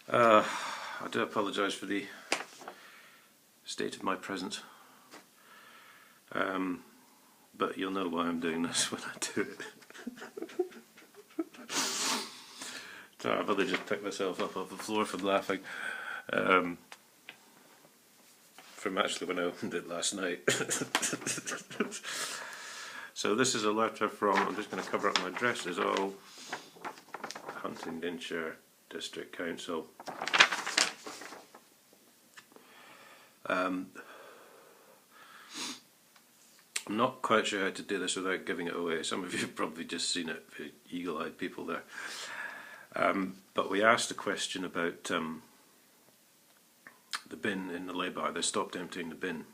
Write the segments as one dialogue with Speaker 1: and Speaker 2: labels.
Speaker 1: I do apologise for the state of my presence, but you'll know why I'm doing this when I do it. So I've only just picked myself up off the floor from laughing, from actually when I opened it last night. So this is a letter from, I'm just going to cover up my address, is all Huntingdonshire District Council. I'm not quite sure how to do this without giving it away. Some of you have probably just seen it, the eagle-eyed people there. But we asked a question about the bin in the lay-by. They stopped emptying the bin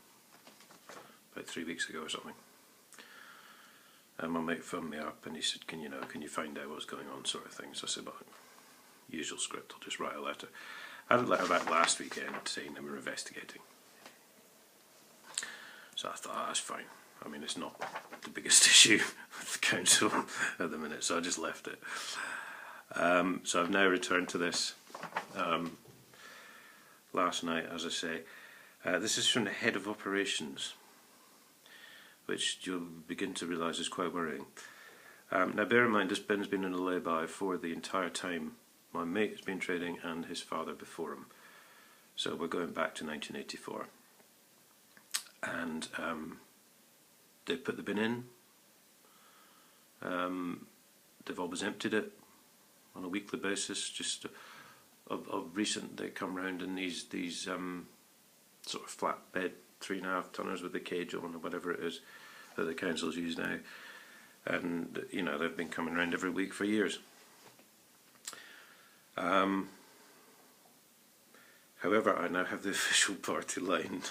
Speaker 1: about 3 weeks ago or something. And my mate phoned me up and he said, can you find out what's going on, sort of thing. So I said, well, usual script, I'll just write a letter. I had a letter back last weekend saying they were investigating. So I thought, that's fine. I mean, it's not the biggest issue with the council at the minute, so I just left it. So I've now returned to this last night, as I say. This is from the head of operations, which you'll begin to realise is quite worrying. Now bear in mind, this bin's been in a lay-by for the entire time my mate has been trading and his father before him. So we're going back to 1984. And they put the bin in. They've always emptied it on a weekly basis. Just of recent, they come round in these sort of flatbed 3.5 tonners with a cage on or whatever it is that the councils use now, and you know they've been coming round every week for years. However, I now have the official party line.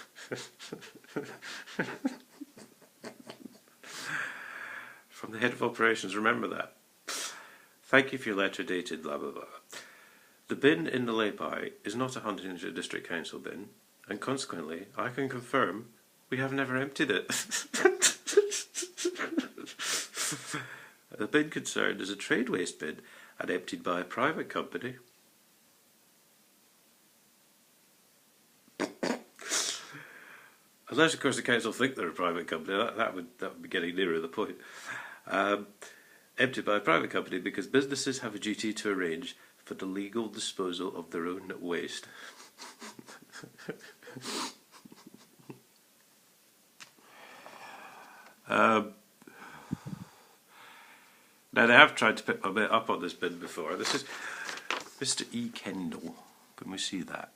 Speaker 1: From the head of operations, remember that. Thank you for your letter dated blah blah blah. The bin in the lay-by is not a Huntingdonshire District Council bin, and consequently I can confirm we have never emptied it. The bin concerned is a trade waste bin and emptied by a private company. Unless, of course, the council think they're a private company, that would be getting nearer the point. Emptied by a private company because businesses have a duty to arrange for the legal disposal of their own waste. Now they have tried to pick my bit up on this bin before. This is Mr. E. Kendall. Can we see that?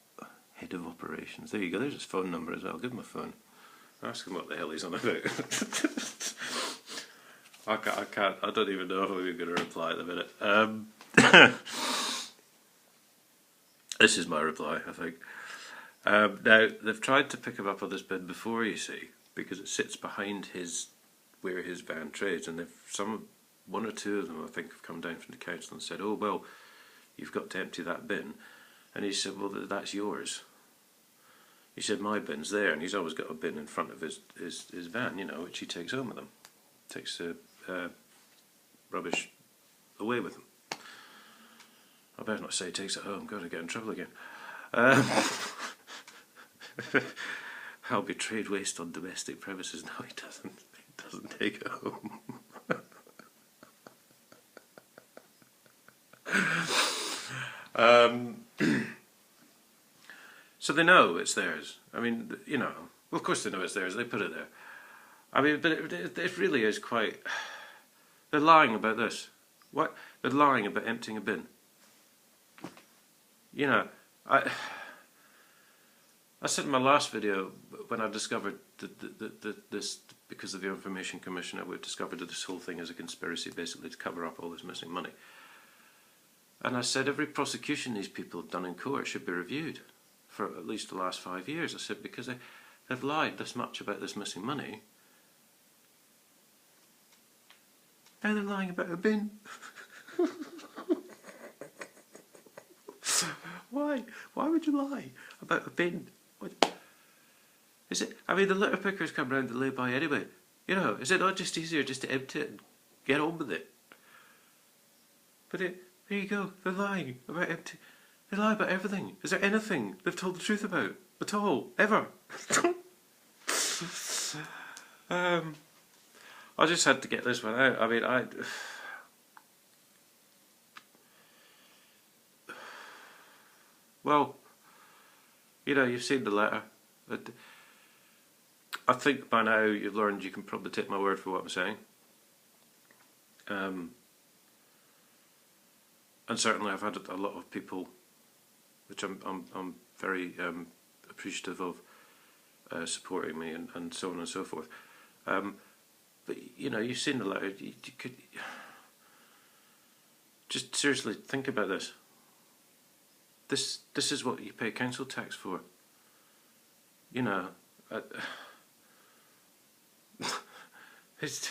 Speaker 1: Head of operations. There you go, there's his phone number as well. Give him a phone. Ask him what the hell he's on about. I don't even know if I'm even going to reply at the minute. This is my reply, I think. Now, they've tried to pick him up on this bin before, you see, because it sits behind where his van trades, and one or two of them, I think, have come down from the council and said, oh, well, you've got to empty that bin. And he said, well, that's yours. He said, my bin's there, and he's always got a bin in front of his van, you know, which he takes home with him. Takes rubbish away with him. I better not say he takes it home, I'm going to get in trouble again. I'll be trade waste on domestic premises. No, he doesn't. He doesn't take it home. So they know it's theirs. I mean, you know, well, of course they know it's theirs. They put it there. I mean, but it really is quite. They're lying about this. What? They're lying about emptying a bin. You know, I said in my last video when I discovered this, because of the Information Commission, I discovered that this whole thing is a conspiracy basically to cover up all this missing money. And I said every prosecution these people have done in court should be reviewed for at least the last 5 years. I said because they've lied this much about this missing money. Now they're lying about a bin. Why? Why would you lie about a bin? What? Is it? I mean, the litter pickers come round the lay-by anyway. You know, is it not just easier just to empty it and get on with it? But there you go, they're lying about empty. They lie about everything. Is there anything they've told the truth about at all, ever? I just had to get this one out. I mean, well, you know, you've seen the letter. I think by now you've learned you can probably take my word for what I'm saying. And certainly I've had a lot of people, which I'm very appreciative of, supporting me and so on and so forth. But you know, you've seen the letter. You could just seriously think about this. This is what you pay council tax for. You know, who's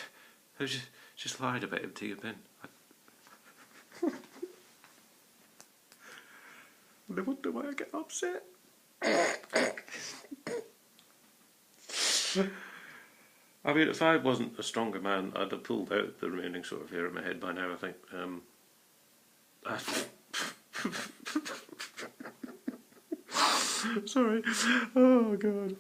Speaker 1: just lied about it to you, Ben. I wonder why I get upset. I mean, if I wasn't a stronger man, I'd have pulled out the remaining sort of hair in my head by now, I think. Sorry. Oh, God.